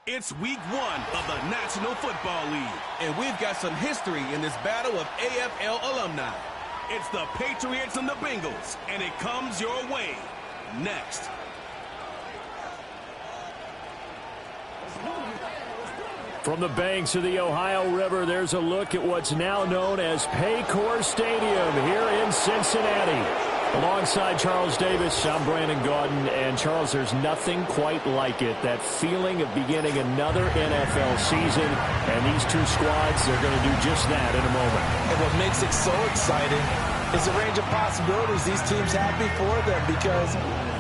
It's week 1 of the National Football League, and we've got some history in this battle of AFL alumni. It's the Patriots and the Bengals, and it comes your way next. From the banks of the Ohio River, there's a look at what's now known as Paycor Stadium here in Cincinnati. Alongside Charles Davis, I'm Brandon Gaudin, and Charles, there's nothing quite like it. That feeling of beginning another NFL season, and these two squads, they're going to do just that in a moment. And what makes it so exciting is the range of possibilities these teams have before them, because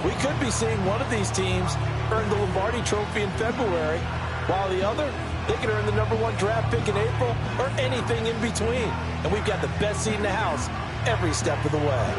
we could be seeing one of these teams earn the Lombardi Trophy in February, while the other, they could earn the #1 draft pick in April or anything in between. And we've got the best seat in the house every step of the way.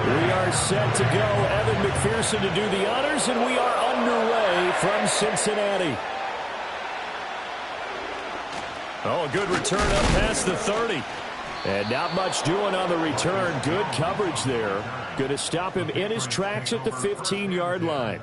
We are set to go. Evan McPherson to do the honors, and we are underway from Cincinnati. Oh, a good return up past the 30. And not much doing on the return. Good coverage there. Going to stop him in his tracks at the 15-yard line.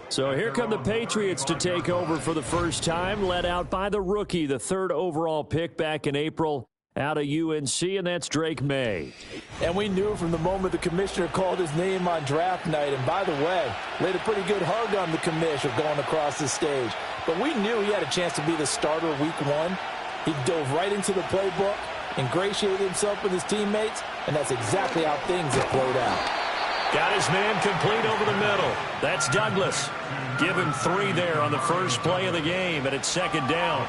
So here come the Patriots to take over for the first time, led out by the rookie, the 3rd overall pick back in April out of UNC, and that's Drake May. And we knew from the moment the commissioner called his name on draft night, and by the way, laid a pretty good hug on the commissioner going across the stage. But we knew he had a chance to be the starter week 1. He dove right into the playbook, ingratiated himself with his teammates, and that's exactly how things have played out. Got his man complete over the middle. That's Douglas. Give him 3 there on the first play of the game, and it's 2nd down.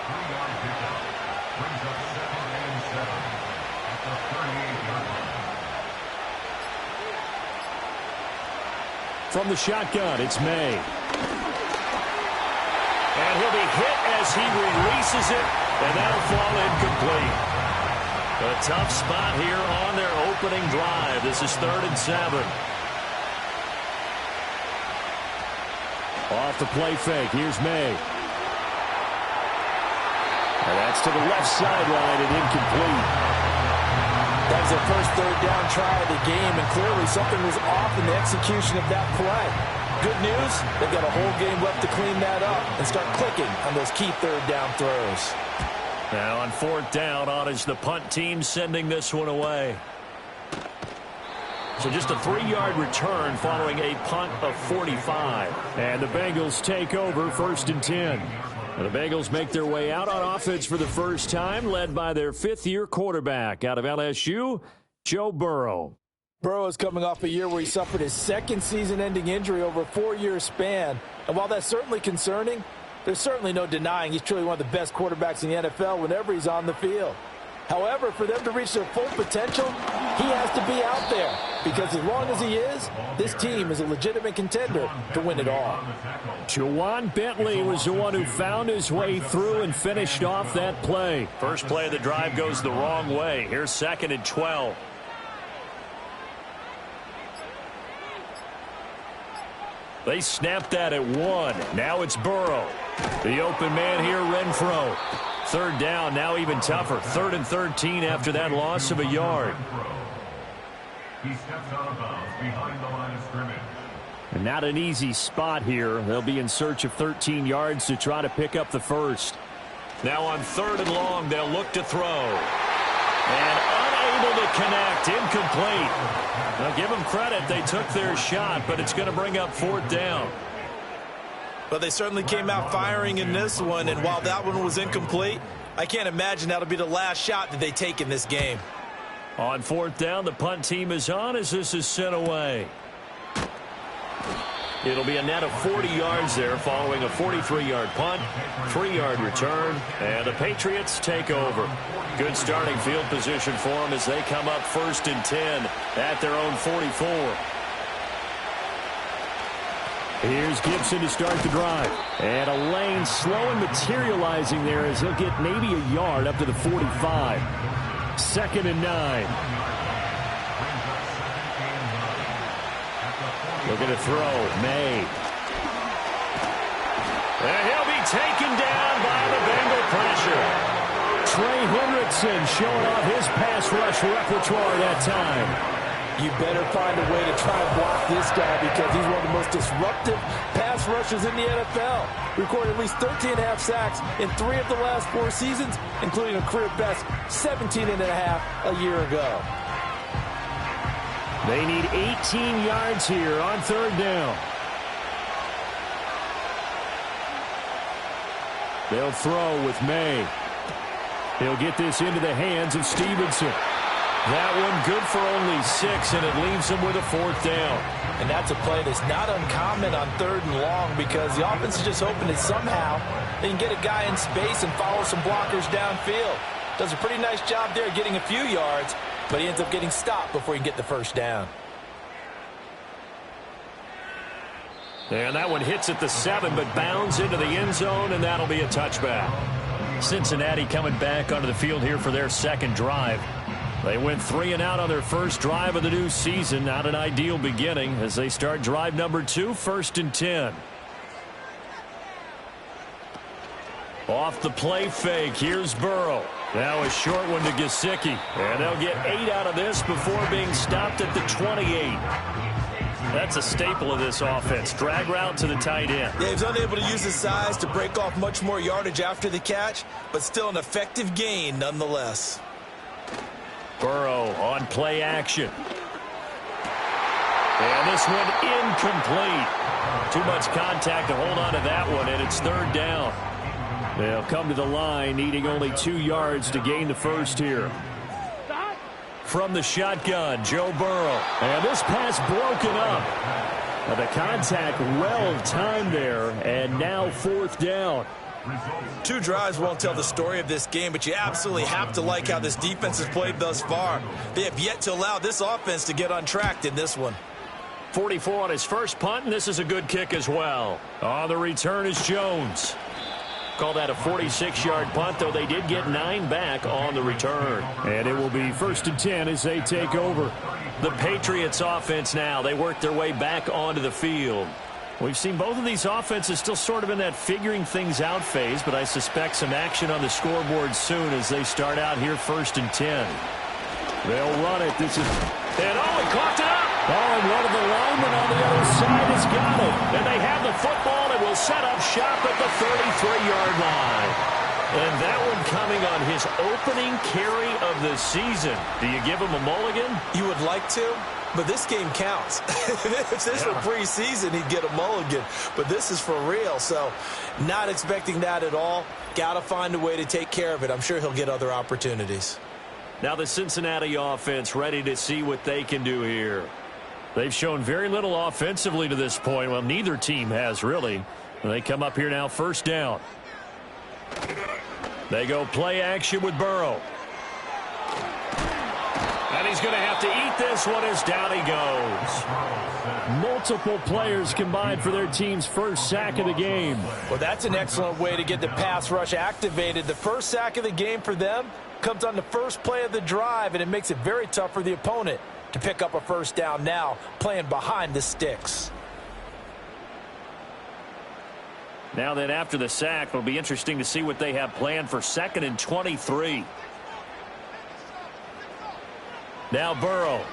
From the shotgun, it's May. And he'll be hit as he releases it, and that'll fall incomplete. A tough spot here on their opening drive. This is 3rd and 7. Off the play fake, here's May. And that's to the left sideline and incomplete. That was their first 3rd down try of the game, and clearly something was off in the execution of that play. Good news, they've got a whole game left to clean that up and start clicking on those key 3rd down throws. Now on 4th down, on is the punt team sending this one away. So just a 3-yard return following a punt of 45. And the Bengals take over 1st and 10. And the Bengals make their way out on offense for the first time, led by their 5th-year quarterback out of LSU, Joe Burrow. Burrow is coming off a year where he suffered his 2nd season-ending injury over a 4-year span. And while that's certainly concerning, there's certainly no denying he's truly one of the best quarterbacks in the NFL whenever he's on the field. However, for them to reach their full potential, he has to be out there. Because as long as he is, this team is a legitimate contender to win it all. Juwan Bentley was the one who found his way through and finished off that play. First play of the drive goes the wrong way. Here's 2nd and 12. They snapped that at 1. Now it's Burrow. The open man here, Renfro. 3rd down, now even tougher. 3rd and 13 after that loss of a yard. He steps out of bounds behind the line of scrimmage. And not an easy spot here. They'll be in search of 13 yards to try to pick up the first. Now on 3rd and long, they'll look to throw. And unable to connect, incomplete. Now give them credit, they took their shot, but it's going to bring up 4th down. But they certainly came out firing in this one, and while that one was incomplete, I can't imagine that'll be the last shot that they take in this game. On 4th down, the punt team is on as this is sent away. It'll be a net of 40 yards there following a 43-yard punt, 3-yard return, and the Patriots take over. Good starting field position for them as they come up 1st and 10 at their own 44. Here's Gibson to start the drive. And a lane slow and materializing there as he'll get maybe a yard up to the 45. 2nd and 9. Looking to throw. May. And he'll be taken down by the Bengal pressure. Trey Hendrickson showing off his pass rush repertoire that time. You better find a way to try and block this guy because he's one of the most disruptive pass rushers in the NFL. Recorded at least 13.5 sacks in 3 of the last 4 seasons, including a career best 17.5 a year ago. They need 18 yards here on 3rd down. They'll throw with May. He'll get this into the hands of Stevenson. That one good for only 6, and it leaves him with a 4th down. And that's a play that's not uncommon on 3rd and long because the offense is just hoping that somehow they can get a guy in space and follow some blockers downfield. Does a pretty nice job there getting a few yards, but he ends up getting stopped before he can get the 1st down. And that one hits at the 7, but bounds into the end zone, and that'll be a touchback. Cincinnati coming back onto the field here for their 2nd drive. They went 3 and out on their 1st drive of the new season. Not an ideal beginning as they start drive number 2, 1st and 10. Off the play fake, here's Burrow. Now a short one to Gesicki. And they'll get 8 out of this before being stopped at the 28. That's a staple of this offense. Drag route to the tight end. Yeah, he's unable to use his size to break off much more yardage after the catch, but still an effective gain nonetheless. Burrow on play action. And this one incomplete. Too much contact to hold on to that one, and it's 3rd down. They'll come to the line, needing only 2 yards to gain the 1st here. From the shotgun, Joe Burrow. And this pass broken up. Now the contact well timed there, and now 4th down. 2 drives won't tell the story of this game, but you absolutely have to like how this defense has played thus far. They have yet to allow this offense to get untracked in this one. 44 on his first punt, and this is a good kick as well. On the return is Jones. Call that a 46-yard punt, though they did get 9 back on the return. And it will be 1st and 10 as they take over. The Patriots offense now. They work their way back onto the field. We've seen both of these offenses still sort of in that figuring things out phase, but I suspect some action on the scoreboard soon as they start out here 1st and 10. They'll run it. This is... And he caught it up! Oh, and one of the linemen on the other side has got it. And they have the football and will set up shop at the 33-yard line. And that one coming on his opening carry of the season. Do you give him a mulligan? You would like to, but this game counts. If this were preseason, he'd get a mulligan. But this is for real, so not expecting that at all. Got to find a way to take care of it. I'm sure he'll get other opportunities. Now the Cincinnati offense ready to see what they can do here. They've shown very little offensively to this point. Well, neither team has really. They come up here now 1st down. They go play action with Burrow. And he's going to have to eat this one as down he goes. Multiple players combined for their team's 1st sack of the game. Well, that's an excellent way to get the pass rush activated. The 1st sack of the game for them comes on the 1st play of the drive, and it makes it very tough for the opponent to pick up a 1st down now, playing behind the sticks. Now then, after the sack, it'll be interesting to see what they have planned for 2nd and 23. Now Burrow.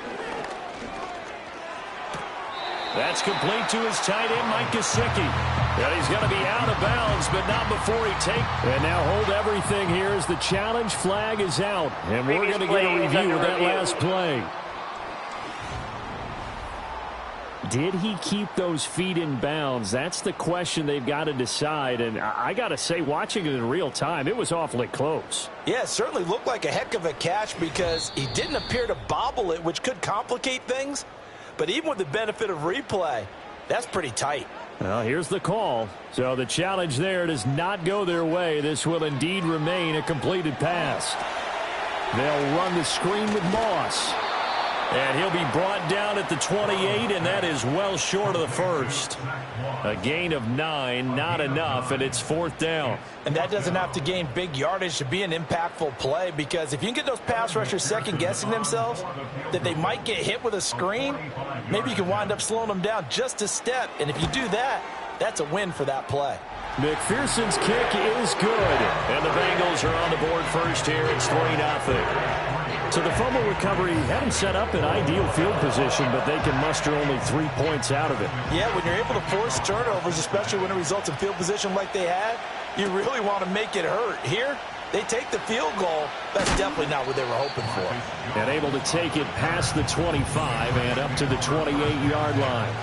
That's complete to his tight end, Mike Gesicki. And he's going to be out of bounds, but not before he takes. And now hold everything here as the challenge flag is out. And we're going to get a review of that last play. Did he keep those feet in bounds? That's the question they've got to decide. And I got to say, watching it in real time, it was awfully close. Yeah, it certainly looked like a heck of a catch because he didn't appear to bobble it, which could complicate things. But even with the benefit of replay, that's pretty tight. Well, here's the call. So the challenge there does not go their way. This will indeed remain a completed pass. They'll run the screen with Moss. And he'll be brought down at the 28, and that is well short of the first. A gain of 9, not enough, and it's 4th down. And that doesn't have to gain big yardage to be an impactful play, because if you can get those pass rushers second-guessing themselves that they might get hit with a screen, maybe you can wind up slowing them down just a step. And if you do that, that's a win for that play. McPherson's kick is good. And the Bengals are on the board first here. It's 3-0. So the fumble recovery hadn't set up an ideal field position, but they can muster only 3 points out of it. Yeah, when you're able to force turnovers, especially when it results in field position like they had, you really want to make it hurt. Here, they take the field goal. That's definitely not what they were hoping for. And able to take it past the 25 and up to the 28-yard line.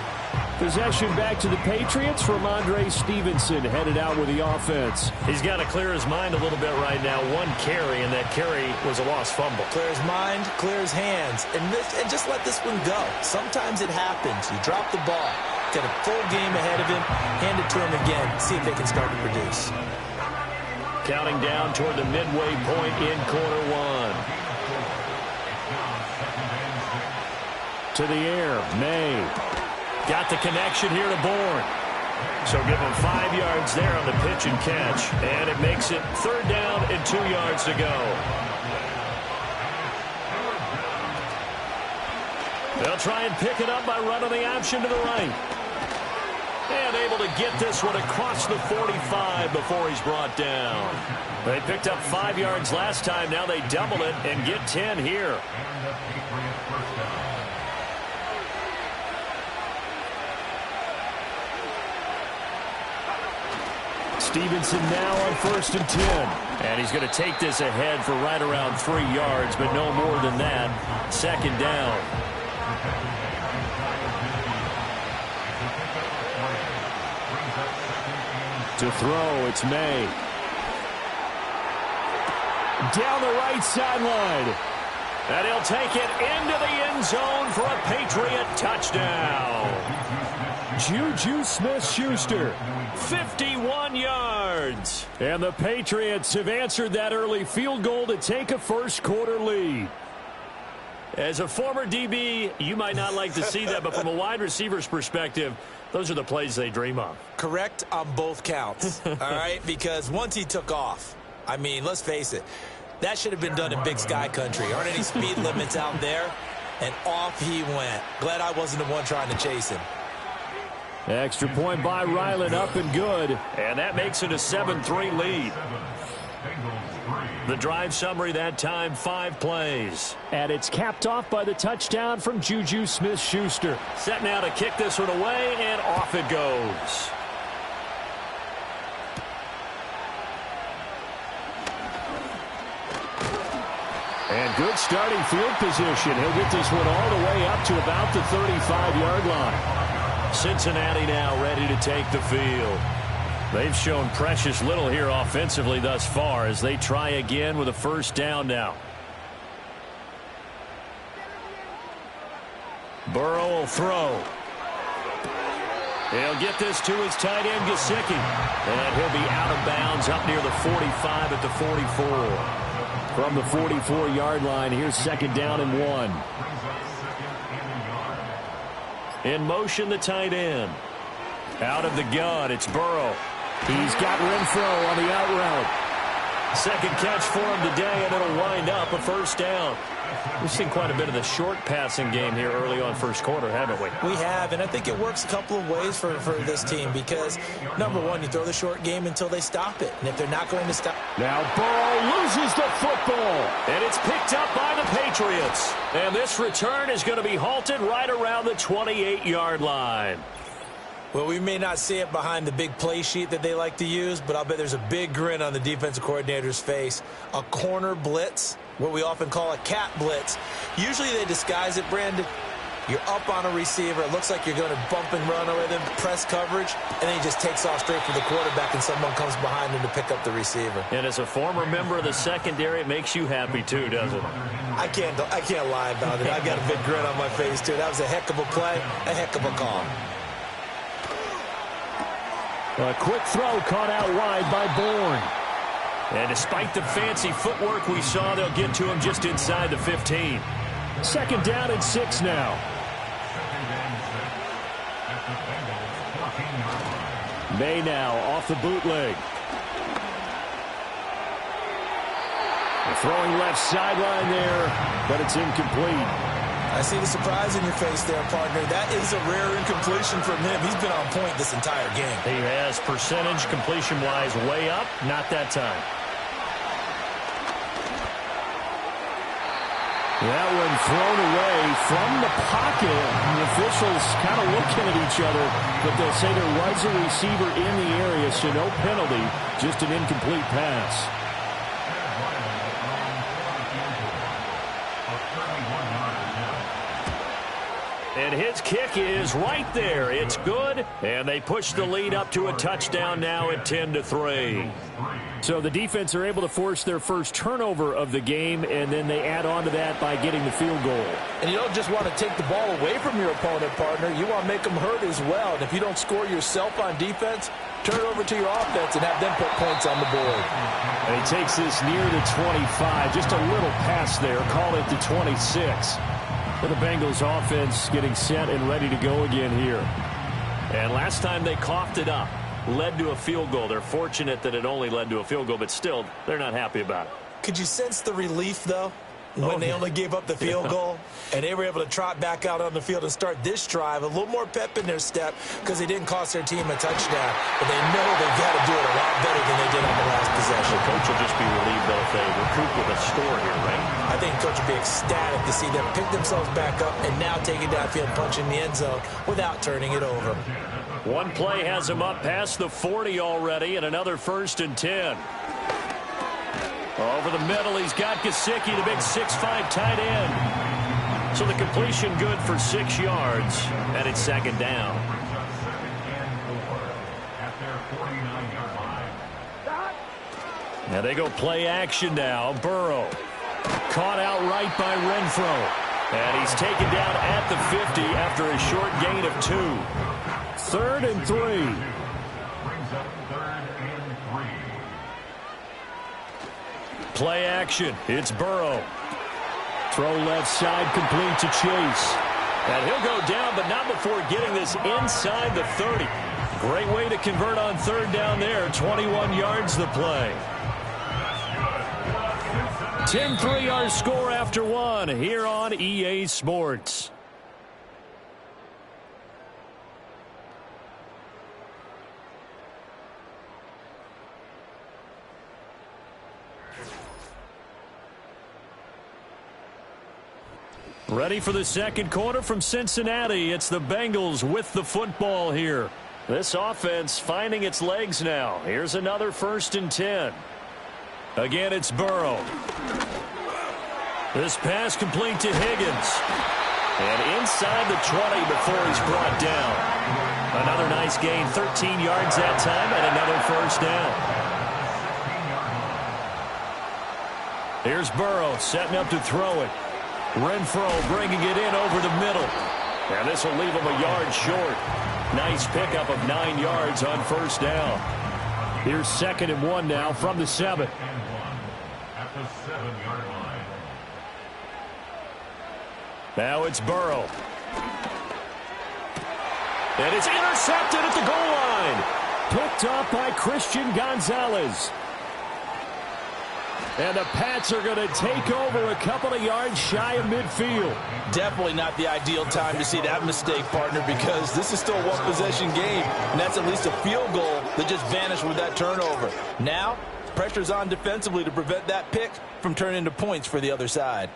Possession back to the Patriots. Ramondre Stevenson headed out with the offense. He's got to clear his mind a little bit right now. 1 carry, and that carry was a lost fumble. Clear his mind, clear his hands, and just let this one go. Sometimes it happens. You drop the ball. Got a full game ahead of him. Hand it to him again. See if they can start to produce. Counting down toward the midway point in quarter 1. To the air, May. Got the connection here to Bourne. So give him 5 yards there on the pitch and catch. And it makes it 3rd down and 2 yards to go. They'll try and pick it up by running the option to the right. And able to get this one across the 45 before he's brought down. They picked up 5 yards last time. Now they double it and get 10 here. Stevenson now on 1st and 10. And he's going to take this ahead for right around 3 yards, but no more than that. 2nd down. To throw, it's May. Down the right sideline. And he'll take it into the end zone for a Patriot touchdown. Juju Smith-Schuster, 51 yards. And the Patriots have answered that early field goal to take a first-quarter lead. As a former DB, you might not like to see that, but from a wide receiver's perspective, those are the plays they dream of. Correct on both counts, all right? Because once he took off, I mean, let's face it, that should have been done in Big Sky Country. Aren't any speed limits out there? And off he went. Glad I wasn't the one trying to chase him. Extra point by Ryland, up and good. And that makes it a 7-3 lead. The drive summary that time, 5 plays. And it's capped off by the touchdown from Juju Smith-Schuster. Set now to kick this one away, and off it goes. And good starting field position. He'll get this one all the way up to about the 35-yard line. Cincinnati now ready to take the field. They've shown precious little here offensively thus far as they try again with a first down now. Burrow will throw. He'll get this to his tight end, Gesicki. And he'll be out of bounds up near the 45 at the 44. From the 44-yard line, here's 2nd down and 1. In motion, the tight end. Out of the gun, it's Burrow. He's got Renfro on the out route. Second catch for him today, and it'll wind up a first down. We've seen quite a bit of the short passing game here early on first quarter, haven't we? We have, and I think it works a couple of ways for this team because, number one, you throw the short game until they stop it. And if they're not going to stop... Now Burrow loses the football, and it's picked up by the Patriots. And this return is going to be halted right around the 28-yard line. Well, we may not see it behind the big play sheet that they like to use, but I'll bet there's a big grin on the defensive coordinator's face. A corner blitz, what we often call a cat blitz. Usually they disguise it, Brandon. You're up on a receiver. It looks like you're going to bump and run with him, press coverage, and then he just takes off straight for the quarterback, and someone comes behind him to pick up the receiver. And as a former member of the secondary, it makes you happy too, doesn't it? I can't lie about it. I got a big grin on my face, too. That was a heck of a play, a heck of a call. A quick throw caught out wide by Bourne. And despite the fancy footwork we saw, they'll get to him just inside the 15. Second down and 6 now. May now off the bootleg. Throwing left sideline there, but it's incomplete. I see the surprise in your face there, partner. That is a rare incompletion from him. He's been on point this entire game. He has percentage completion-wise way up, not that time. That one thrown away from the pocket. The officials kind of looking at each other, but they'll say there was a receiver in the area, so no penalty, just an incomplete pass. And his kick is right there. It's good, and they push the lead up to a touchdown now at 10-3. So the defense are able to force their first turnover of the game, and then they add on to that by getting the field goal. And you don't just want to take the ball away from your opponent, partner. You want to make them hurt as well. And if you don't score yourself on defense, turn it over to your offense and have them put points on the board. And he takes this near the 25. Just a little pass there. Call it the 26. And the Bengals offense getting set and ready to go again here. And last time they coughed it up, led to a field goal. They're fortunate that it only led to a field goal, but still, they're not happy about it. Could you sense the relief, though, when they only gave up the field goal and they were able to trot back out on the field and start this drive? A little more pep in their step because they didn't cost their team a touchdown, but they know they've got to do it a lot better than they did on the last possession. The coach will just be relieved, though, if they recoup with a score here, right? I think the coach will be ecstatic to see them pick themselves back up and now take it downfield and punch in the end zone without turning it over. One play has him up past the 40 already, and another 1st and 10. Over the middle, he's got Gesicki, the big 6'5" tight end. So the completion good for 6 yards, and it's 2nd down. Now they go play action now. Burrow caught outright by Renfro. And he's taken down at the 50 after a short gain of 2. 3rd and 3. Play action. It's Burrow. Throw left side complete to Chase. And he'll go down, but not before getting this inside the 30. Great way to convert on 3rd down there. 21 yards the play. 10-3 our score after 1 here on EA Sports. Ready for the second quarter from Cincinnati. It's the Bengals with the football here. This offense finding its legs now. Here's another 1st and 10. Again, it's Burrow. This pass complete to Higgins. And inside the 20 before he's brought down. Another nice gain, 13 yards that time, and another 1st down. Here's Burrow setting up to throw it. Renfro bringing it in over the middle. And this will leave him a yard short. Nice pickup of 9 yards on 1st down. Here's 2nd and 1 now from the 7. At the 7-yard line. Now it's Burrow. And it's intercepted at the goal line. Picked up by Christian Gonzalez. And the Pats are going to take over a couple of yards shy of midfield. Definitely not the ideal time to see that mistake, partner, because this is still a one-possession game, and that's at least a field goal that just vanished with that turnover. Now, pressure's on defensively to prevent that pick from turning into points for the other side.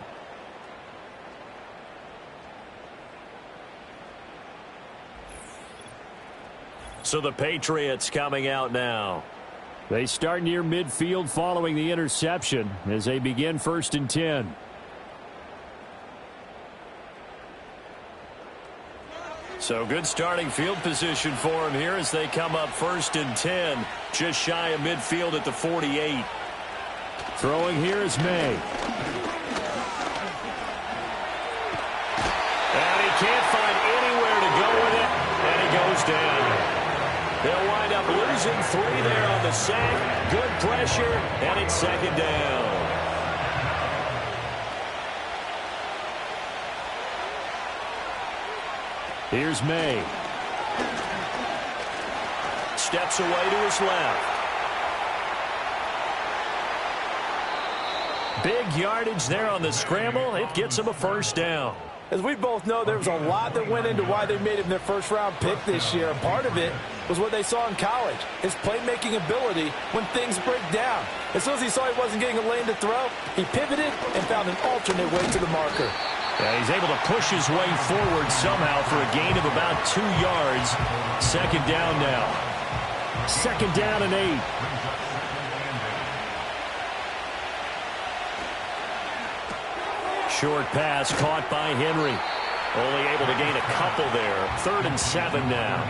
So the Patriots coming out now. They start near midfield following the interception as they begin 1st and 10. So good starting field position for them here as they come up 1st and 10. Just shy of midfield at the 48. Throwing here is May. And he can't find anywhere to go with it. And he goes down. They'll wind up losing 3 there on the sack. Good pressure, and it's 2nd down. Here's May. Steps away to his left. Big yardage there on the scramble. It gets him a first down. As we both know, there was a lot that went into why they made him their first-round pick this year. And part of it was what they saw in college, his playmaking ability when things break down. As soon as he saw he wasn't getting a lane to throw, he pivoted and found an alternate way to the marker. Yeah, he's able to push his way forward somehow for a gain of about 2 yards. Second down now. Second down and 8. Short pass caught by Henry. Only able to gain a couple there. 3rd and 7 now.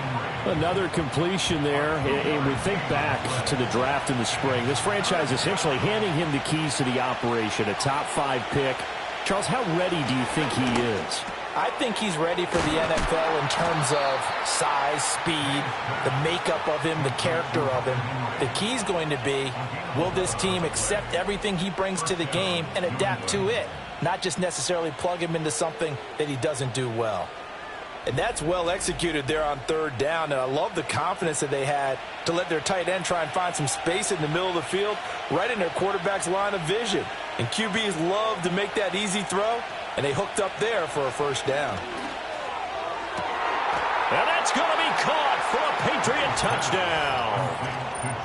Another completion there. And we think back to the draft in the spring. This franchise essentially handing him the keys to the operation. A top 5 pick. Charles, how ready do you think he is? I think he's ready for the NFL in terms of size, speed, the makeup of him, the character of him. The key's going to be, will this team accept everything he brings to the game and adapt to it? Not just necessarily plug him into something that he doesn't do well. And that's well executed there on 3rd down. And I love the confidence that they had to let their tight end try and find some space in the middle of the field, right in their quarterback's line of vision. And QBs love to make that easy throw, and they hooked up there for a first down. And that's going to be caught for a Patriot touchdown.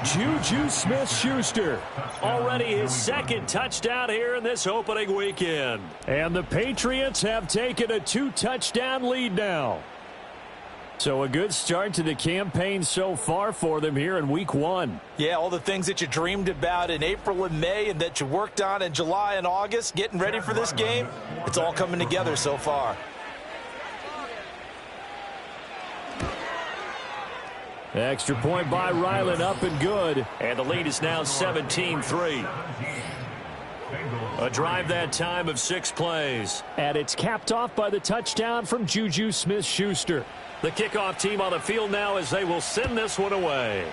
Juju Smith-Schuster, already his 2nd touchdown here in this opening weekend. And the Patriots have taken a 2-touchdown lead now. So a good start to the campaign so far for them here in week 1. Yeah, all the things that you dreamed about in April and May and that you worked on in July and August, getting ready for this game, it's all coming together so far. Extra point by Ryland, up and good. And the lead is now 17-3. A drive that time of 6 plays. And it's capped off by the touchdown from Juju Smith-Schuster. The kickoff team on the field now as they will send this one away.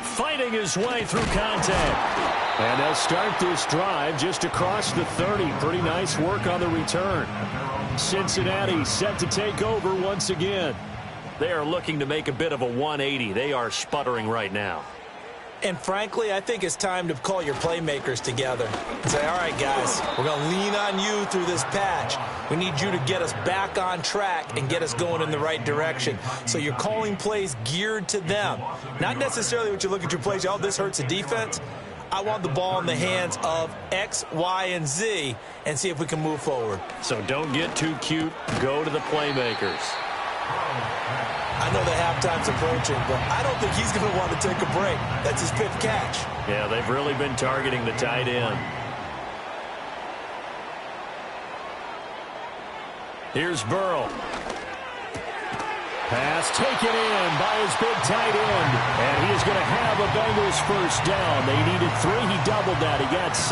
Fighting his way through contact. And they'll start this drive just across the 30. Pretty nice work on the return. Cincinnati set to take over once again. They are looking to make a bit of a 180. They are sputtering right now. And frankly, I think it's time to call your playmakers together and say, all right, guys, we're going to lean on you through this patch. We need you to get us back on track and get us going in the right direction. So you're calling plays geared to them. Not necessarily what you look at your plays, oh, this hurts the defense. I want the ball in the hands of X, Y, and Z and see if we can move forward. So don't get too cute. Go to the playmakers. I know the halftime's approaching, but I don't think he's going to want to take a break. That's his 5th catch. Yeah, they've really been targeting the tight end. Here's Burrow. Pass taken in by his big tight end. And he is going to have a Bengals first down. They needed 3. He doubled that. He got 6.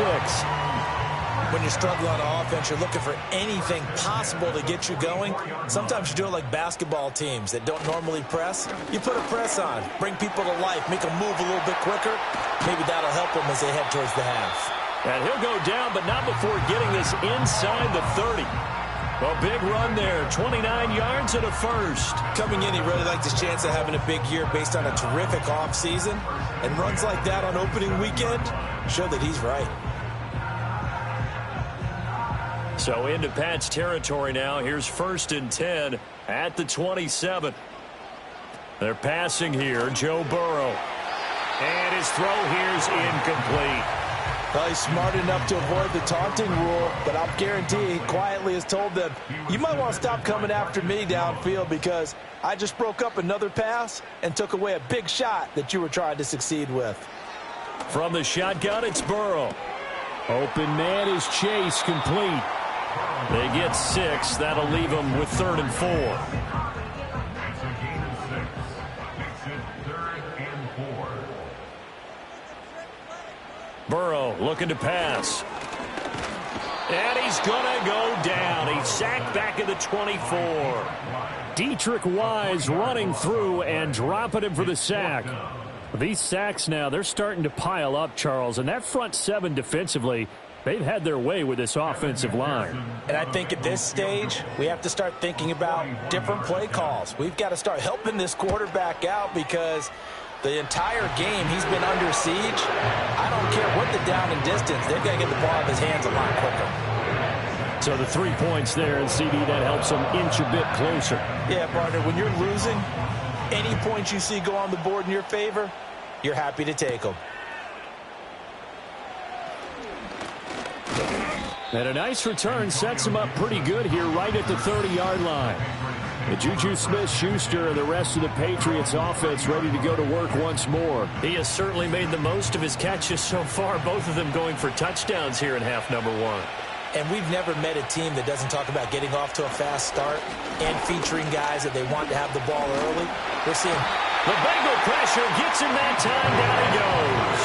When you struggle on offense, you're looking for anything possible to get you going. Sometimes you do it like basketball teams that don't normally press. You put a press on, bring people to life, make them move a little bit quicker. Maybe that'll help them as they head towards the half. And he'll go down, but not before getting this inside the 30. A big run there, 29 yards and a first. Coming in, he really liked his chance of having a big year based on a terrific offseason. And runs like that on opening weekend show that he's right. So into Pat's territory now. Here's 1st and 10 at the 27. They're passing here. Joe Burrow. And his throw here's incomplete. Well, he's smart enough to avoid the taunting rule, but I'll guarantee he quietly has told them, you might want to stop coming after me downfield because I just broke up another pass and took away a big shot that you were trying to succeed with. From the shotgun, it's Burrow. Open man is Chase, complete. They get 6. That'll leave them with 3rd and 4. It's a gain of 6. Makes it 3rd and 4. Burrow looking to pass. And he's going to go down. He's sacked back at the 24. Dietrich Wise running through and dropping him for the sack. These sacks now, they're starting to pile up, Charles. And that front 7 defensively, They've had their way with this offensive line. And I think at this stage, we have to start thinking about different play calls. We've got to start helping this quarterback out because the entire game he's been under siege. I don't care what the down and distance. They've got to get the ball in his hands a lot quicker. So the 3 points there, and CD, that helps them inch a bit closer. Yeah, partner, when you're losing, any points you see go on the board in your favor, you're happy to take them. And a nice return sets him up pretty good here right at the 30-yard line. And Juju Smith-Schuster and the rest of the Patriots offense ready to go to work once more. He has certainly made the most of his catches so far, both of them going for touchdowns here in half number 1. And we've never met a team that doesn't talk about getting off to a fast start and featuring guys that they want to have the ball early. We're seeing the Bengal pressure gets him that time. Down he goes.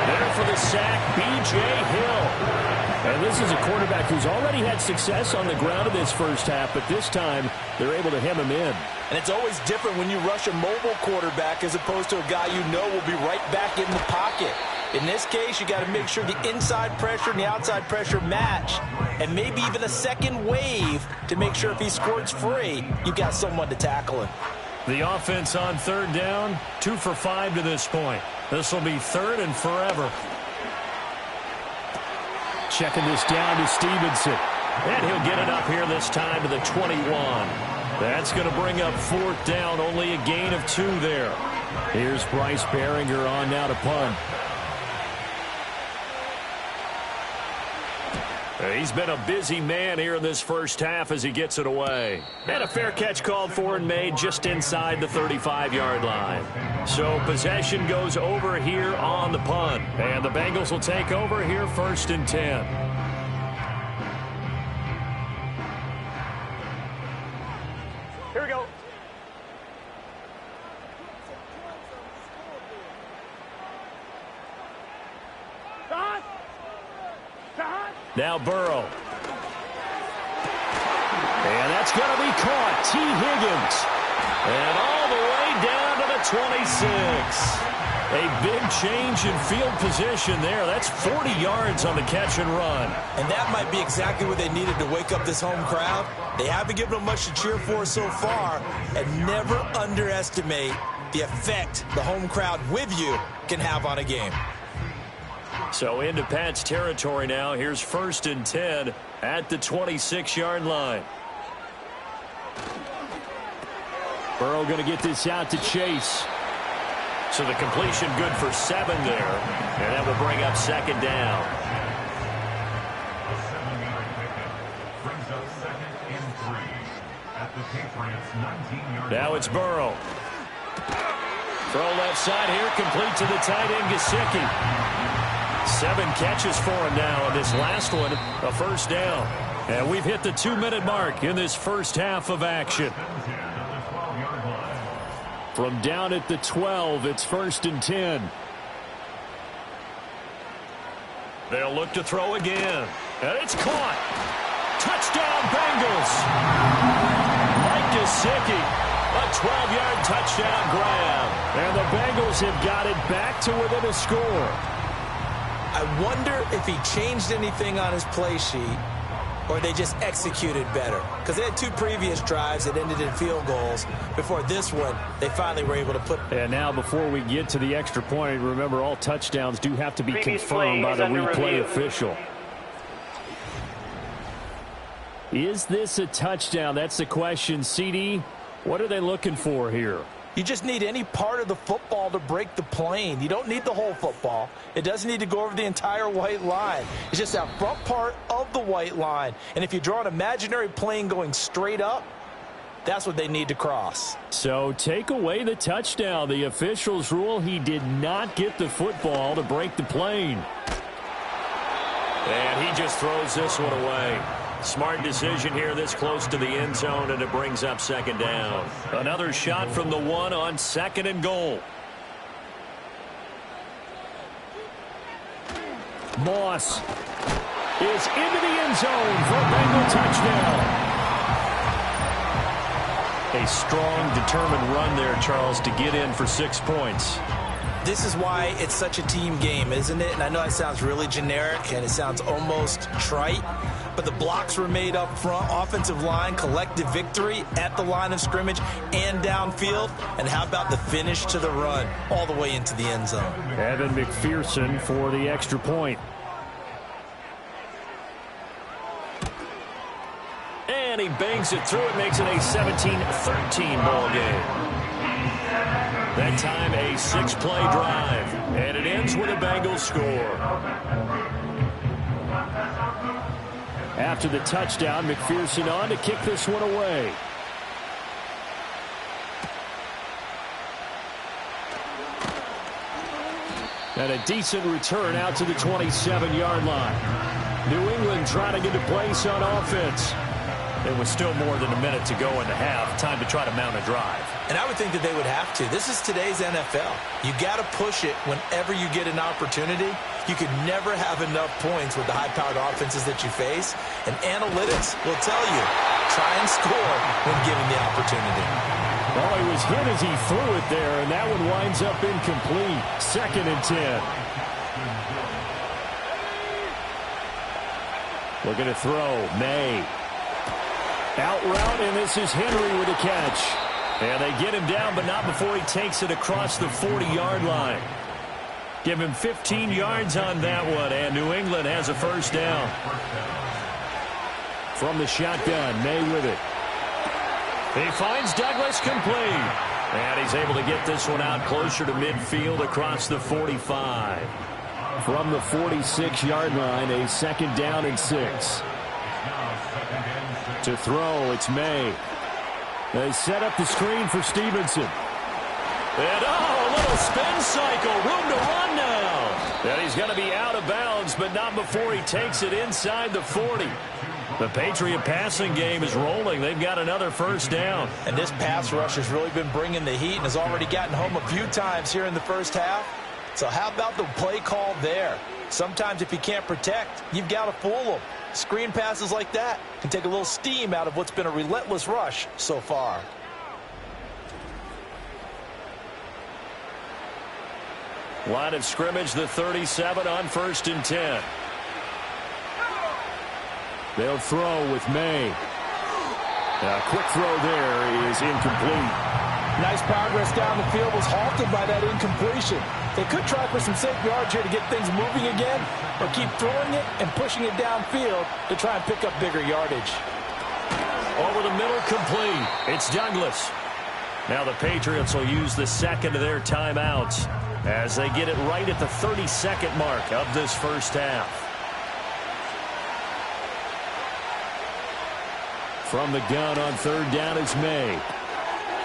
There for the sack, B.J. Hill. And this is a quarterback who's already had success on the ground in this first half, but this time they're able to hem him in. And it's always different when you rush a mobile quarterback as opposed to a guy you know will be right back in the pocket. In this case, you got to make sure the inside pressure and the outside pressure match, and maybe even a second wave to make sure if he squirts free, you've got someone to tackle him. The offense on third down, 2 for 5 to this point. This will be third and forever. Checking this down to Stevenson. And he'll get it up here this time to the 21. That's going to bring up fourth down, only a gain of 2 there. Here's Bryce Behringer on now to punt. He's been a busy man here in this first half as he gets it away. And a fair catch called for and made just inside the 35-yard line. So possession goes over here on the punt. And the Bengals will take over here first and 10. Here we go. Now Burrow. And that's going to be caught. T. Higgins. And all the way down to the 26. A big change in field position there. That's 40 yards on the catch and run. And that might be exactly what they needed to wake up this home crowd. They haven't given them much to cheer for so far. And never underestimate the effect the home crowd with you can have on a game. So into Pat's territory now. Here's first and 10 at the 26-yard line. Burrow going to get this out to Chase. So the completion good for 7 there. And that will bring up second down. A 7-yard pickup brings up second and 3 at the Patriots' 19-yard line. Now it's Burrow. Throw left side here, complete to the tight end, Gesicki. 7 catches for him now, and this last one, a first down. And we've hit the 2-minute mark in this first half of action. From down at the 12, it's first and 10. They'll look to throw again. And it's caught. Touchdown, Bengals. Mike Gesicki, a 12-yard touchdown grab. And the Bengals have got it back to within a score. I wonder if he changed anything on his play sheet or they just executed better. Because they had 2 previous drives that ended in field goals. Before this one, they finally were able to put... And now before we get to the extra point, remember all touchdowns do have to be confirmed by the replay official. Is this a touchdown? That's the question. CD, what are they looking for here? You just need any part of the football to break the plane. You don't need the whole football. It doesn't need to go over the entire white line. It's just that front part of the white line. And if you draw an imaginary plane going straight up, that's what they need to cross. So take away the touchdown. The officials rule he did not get the football to break the plane. And he just throws this one away. Smart decision here this close to the end zone, and it brings up second down. Another shot from the 1 on second and goal. Moss is into the end zone for a Bengal touchdown. A strong, determined run there, Charles, to get in for 6 points. This is why it's such a team game, isn't it? And I know it sounds really generic and it sounds almost trite, but the blocks were made up front, offensive line, collective victory at the line of scrimmage and downfield. And how about the finish to the run all the way into the end zone? Evan McPherson for the extra point. And he bangs it through. It makes it a 17-13 ball game. That time a 6-play drive. And it ends with a Bengals score. After the touchdown, McPherson on to kick this one away. And a decent return out to the 27-yard line. New England trying to get a place on offense. There was still more than a minute to go in the half. Time to try to mount a drive. And I would think that they would have to. This is today's NFL. You got to push it whenever you get an opportunity. You could never have enough points with the high-powered offenses that you face. And analytics will tell you, try and score when given the opportunity. Well, he was hit as he threw it there, and that one winds up incomplete. 2nd and 10. Looking to throw. May. Out route, and this is Henry with a catch. And they get him down, but not before he takes it across the 40-yard line. Give him 15 yards on that one, and New England has a first down. From the shotgun, May with it. He finds Douglas complete. And he's able to get this one out closer to midfield across the 45. From the 46-yard line, a 2nd down and 6. To throw, it's May. They set up the screen for Stevenson. And, a little spin cycle. Room to run now. And he's going to be out of bounds, but not before he takes it inside the 40. The Patriot passing game is rolling. They've got another first down. And this pass rush has really been bringing the heat and has already gotten home a few times here in the first half. So how about the play call there? Sometimes if you can't protect, you've got to fool them. Screen passes like that can take a little steam out of what's been a relentless rush so far. Line of scrimmage, the 37 on 1st and 10. They'll throw with May. A quick throw there is incomplete. Nice progress down the field, was halted by that incompletion. They could try for some safe yards here to get things moving again, or keep throwing it and pushing it downfield to try and pick up bigger yardage. Over the middle, complete. It's Douglas. Now the Patriots will use the 2nd of their timeouts as they get it right at the 32nd mark of this first half. From the gun on 3rd down is May.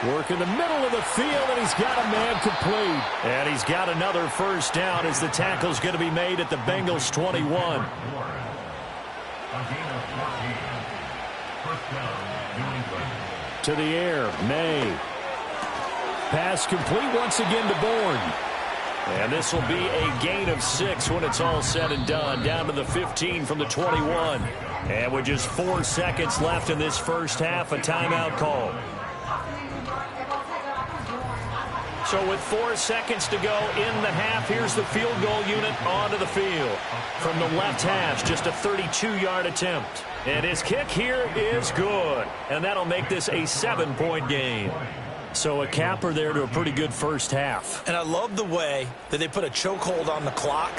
Work in the middle of the field, and he's got a man complete. And he's got another first down as the tackle's going to be made at the Bengals 21. To the air, May. Pass complete once again to Bourne. And this will be a gain of 6 when it's all said and done. Down to the 15 from the 21. And with just 4 seconds left in this first half, a timeout call. So with 4 seconds to go in the half, here's the field goal unit onto the field. From the left hash, just a 32-yard attempt. And his kick here is good. And that'll make this a 7-point game. So a capper there to a pretty good first half. And I love the way that they put a chokehold on the clock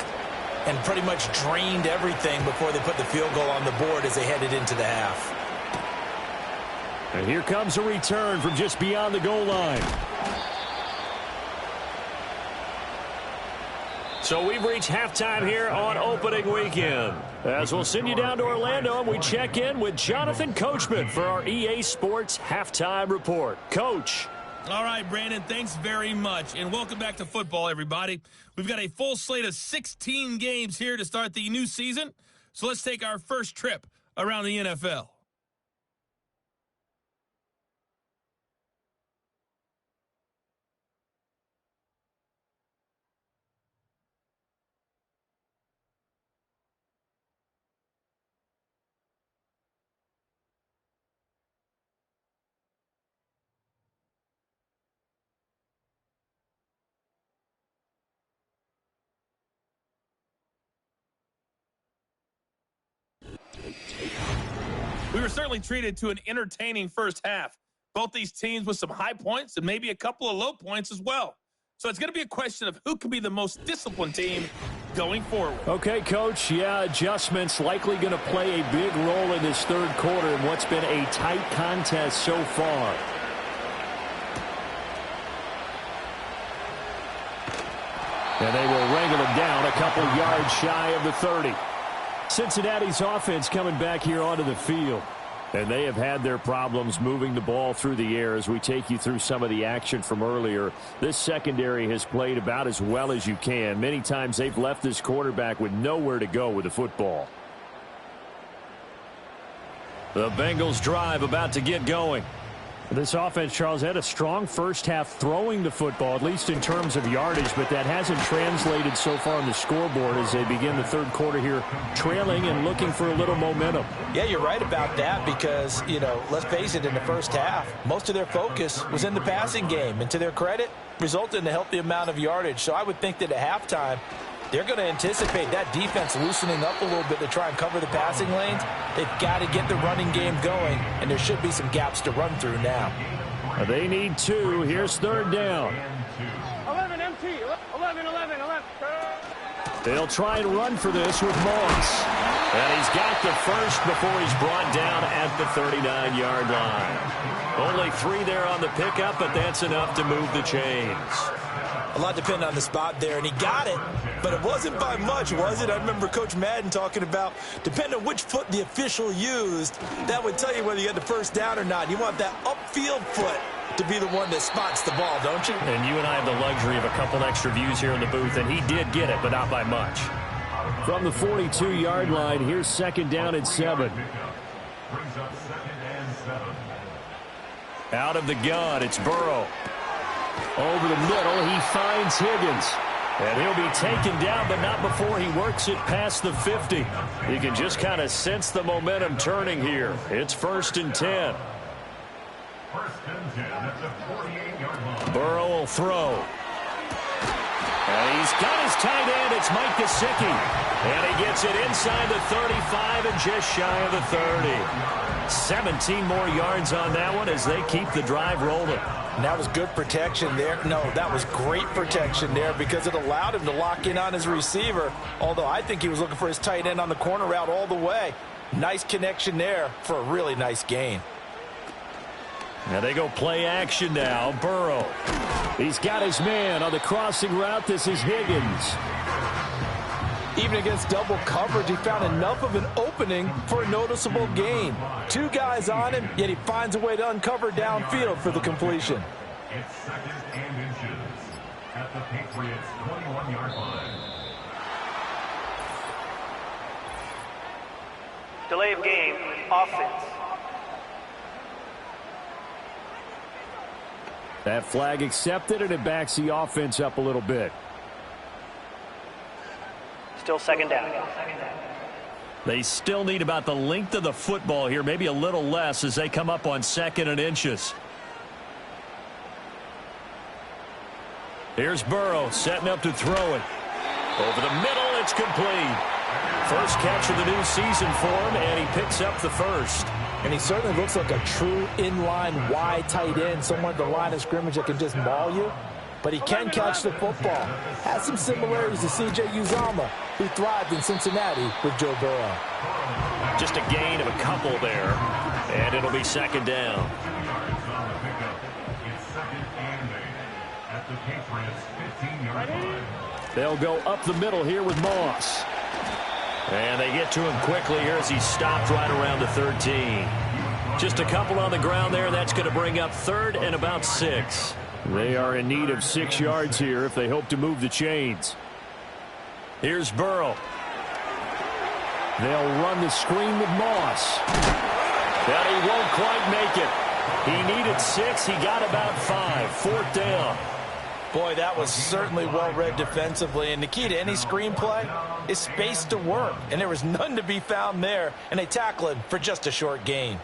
and pretty much drained everything before they put the field goal on the board as they headed into the half. And here comes a return from just beyond the goal line. So we've reached halftime here on opening weekend. As we'll send you down to Orlando, and we check in with Jonathan Coachman for our EA Sports Halftime Report. Coach. All right, Brandon, thanks very much. And welcome back to football, everybody. We've got a full slate of 16 games here to start the new season. So let's take our first trip around the NFL. were certainly treated to an entertaining first half. Both these teams with some high points and maybe a couple of low points as well. So it's going to be a question of who can be the most disciplined team going forward. Okay, Coach. Yeah, adjustments likely going to play a big role in this third quarter in what's been a tight contest so far. And they will wrangle him down a couple yards shy of the 30. Cincinnati's offense coming back here onto the field. And they have had their problems moving the ball through the air as we take you through some of the action from earlier. This secondary has played about as well as you can. Many times they've left this quarterback with nowhere to go with the football. The Bengals drive about to get going. This offense, Charles, had a strong first half throwing the football, at least in terms of yardage, but that hasn't translated so far on the scoreboard as they begin the third quarter here, trailing and looking for a little momentum. Yeah, you're right about that because, let's face it, in the first half, most of their focus was in the passing game. And to their credit, resulted in a healthy amount of yardage. So I would think that at halftime, they're going to anticipate that defense loosening up a little bit to try and cover the passing lanes. They've got to get the running game going, and there should be some gaps to run through now. They need two. Here's third down. 11 MT. 11. They'll try and run for this with Moss. And he's got the first before he's brought down at the 39-yard line. Only 3 there on the pickup, but that's enough to move the chains. A lot depended on the spot there, and he got it, but it wasn't by much, was it? I remember Coach Madden talking about, depending on which foot the official used, that would tell you whether you had the first down or not. You want that upfield foot to be the one that spots the ball, don't you? And you and I have the luxury of a couple extra views here in the booth, and he did get it, but not by much. From the 42-yard line, here's second down and 7. Brings up 2nd and 7. Out of the gun, it's Burrow. Over the middle, he finds Higgins. And he'll be taken down, but not before he works it past the 50. You can just kind of sense the momentum turning here. It's 1st and 10. 1st and 10 at the 48-yard line. Burrow will throw. And he's got his tight end. It's Mike Gesicki. And he gets it inside the 35 and just shy of the 30. 17 more yards on that one as they keep the drive rolling. And that was good protection there. No, that was great protection there because it allowed him to lock in on his receiver, although I think he was looking for his tight end on the corner route all the way. Nice connection there for a really nice gain. Now they go play action now. Burrow. He's got his man on the crossing route. This is Higgins. Even against double coverage, he found enough of an opening for a noticeable gain. 2 guys on him, yet he finds a way to uncover downfield for the completion. It's 2nd and inches at the Patriots' 21-yard line. Delay of game. Offense. That flag accepted, and it backs the offense up a little bit. Still 2nd down. They still need about the length of the football here, maybe a little less as they come up on 2nd and inches. Here's Burrow setting up to throw it. Over the middle, it's complete. First catch of the new season for him, and he picks up the first. And he certainly looks like a true inline wide tight end, someone at the line of scrimmage that can just maul you. But he can catch the football. Has some similarities to C.J. Uzomah, who thrived in Cincinnati with Joe Burrow. Just a gain of a couple there, and it'll be 2nd down. It's 2nd and 8 at the Patriots' 15-yard line. They'll go up the middle here with Moss. And they get to him quickly here as he's stopped right around the 13. Just a couple on the ground there. That's going to bring up 3rd and about 6. They are in need of 6 yards here if they hope to move the chains. Here's Burrow. They'll run the screen with Moss. But he won't quite make it. He needed 6. He got about 5. 4th down. Boy, that was certainly well-read defensively. And the key to any screenplay is space to work. And there was none to be found there. And they tackle him for just a short gain.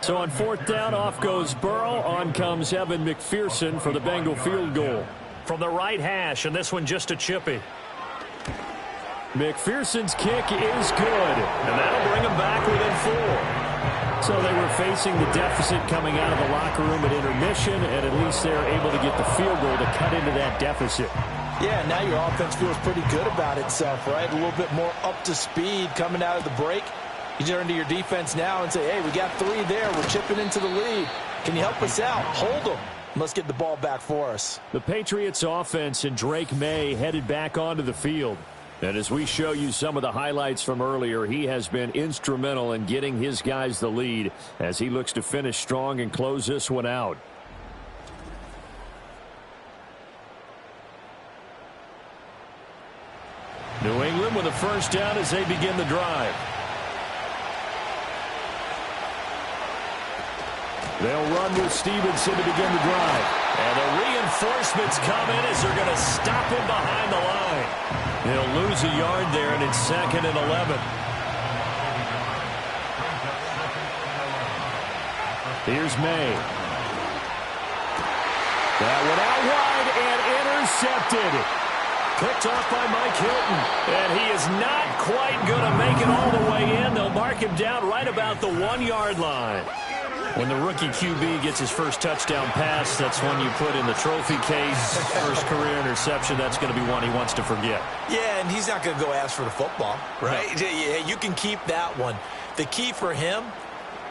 So on 4th down, off goes Burrow. On comes Evan McPherson for the Bengal field goal. from the right hash, and this one just a chippy. McPherson's kick is good. And that'll bring them back within 4. So they were facing the deficit coming out of the locker room at intermission, and at least they're able to get the field goal to cut into that deficit. Yeah, now your offense feels pretty good about itself, right? A little bit more up to speed coming out of the break. You turn to your defense now and say, hey, we got 3 there. We're chipping into the lead. Can you help us out? Hold them. Let's get the ball back for us. The Patriots offense and Drake May headed back onto the field. And as we show you some of the highlights from earlier, he has been instrumental in getting his guys the lead as he looks to finish strong and close this one out. New England with a first down as they begin the drive. They'll run with Stevenson to begin the drive. And the reinforcements come in as they're going to stop him behind the line. He'll lose a yard there, and it's 2nd and 11. Here's May. That one out wide and intercepted. Picked off by Mike Hilton. And he is not quite going to make it all the way in. They'll mark him down right about the 1-yard line. When the rookie QB gets his first touchdown pass, that's one you put in the trophy case. First career interception, that's going to be one he wants to forget. Yeah, and he's not going to go ask for the football, right? No. Yeah, you can keep that one. The key for him,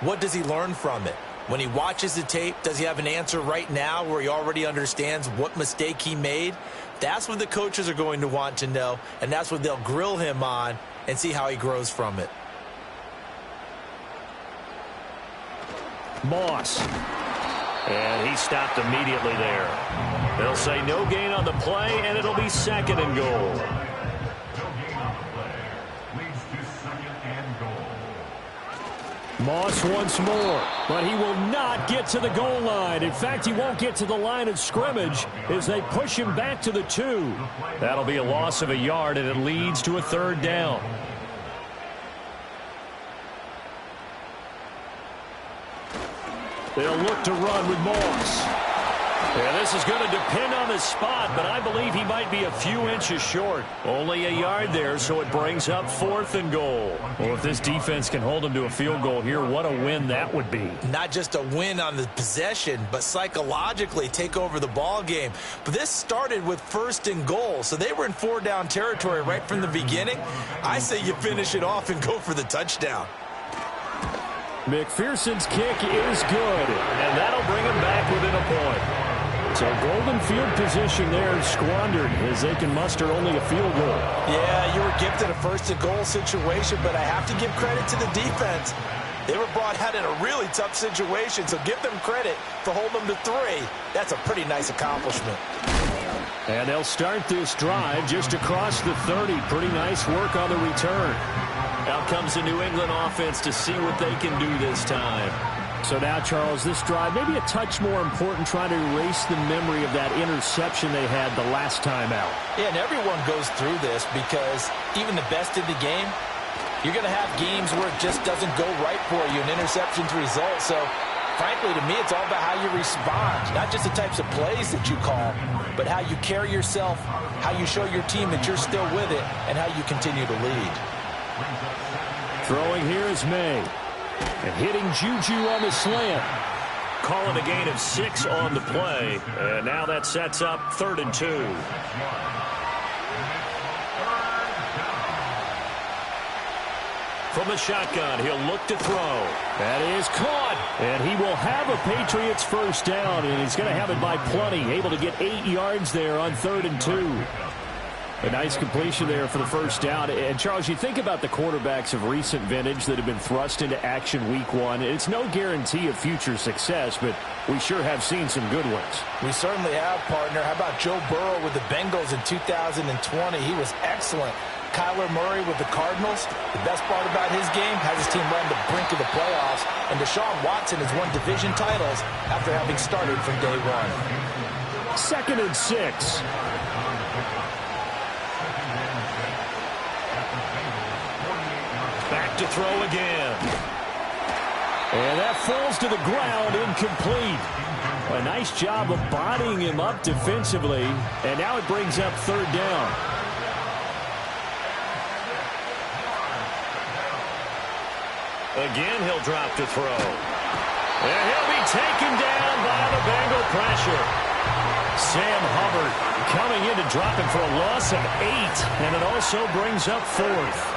what does he learn from it? When he watches the tape, does he have an answer right now where he already understands what mistake he made? That's what the coaches are going to want to know, and that's what they'll grill him on and see how he grows from it. Moss. And he stopped immediately there. They'll say no gain on the play, and it'll be 2nd and goal. No gain on the play. Leads to 2nd and goal. Moss once more, but he will not get to the goal line. In fact, he won't get to the line of scrimmage as they push him back to the 2. That'll be a loss of a yard, and it leads to a 3rd down. They'll look to run with Moss. Yeah, this is going to depend on the spot, but I believe he might be a few inches short. Only a yard there, so it brings up 4th and goal. Well, if this defense can hold him to a field goal here, what a win that would be. Not just a win on the possession, but psychologically take over the ball game. But this started with 1st and goal, so they were in 4-down territory right from the beginning. I say you finish it off and go for the touchdown. McPherson's kick is good. And that'll bring him back within a point. So golden field position there squandered as they can muster only a field goal. Yeah, you were gifted a 1st and goal situation, but I have to give credit to the defense. They were brought out in a really tough situation, so give them credit for holding them to 3. That's a pretty nice accomplishment. And they'll start this drive just across the 30. Pretty nice work on the return. Out comes the New England offense to see what they can do this time. So now, Charles, this drive maybe a touch more important, trying to erase the memory of that interception they had the last time out. Yeah, and everyone goes through this because even the best in the game, you're going to have games where it just doesn't go right for you, and interceptions result. So, frankly, to me, it's all about how you respond, not just the types of plays that you call, but how you carry yourself, how you show your team that you're still with it, and how you continue to lead. Throwing here is May. And hitting Juju on the slant. Calling a gain of 6 on the play. And now that sets up 3rd and 2. From the shotgun, he'll look to throw. That is caught. And he will have a Patriots first down. And he's going to have it by plenty. Able to get 8 yards there on 3rd and 2. A nice completion there for the first down. And, Charles, you think about the quarterbacks of recent vintage that have been thrust into action week 1. It's no guarantee of future success, but we sure have seen some good ones. We certainly have, partner. How about Joe Burrow with the Bengals in 2020? He was excellent. Kyler Murray with the Cardinals. The best part about his game, has his team run the brink of the playoffs. And Deshaun Watson has won division titles after having started from day 1. 2nd and 6. Back to throw again. And that falls to the ground, incomplete. A nice job of bodying him up defensively, and now it brings up third down. Again, he'll drop to throw. And he'll be taken down by the Bengal pressure. Sam Hubbard coming in to drop him for a loss of 8, and it also brings up fourth.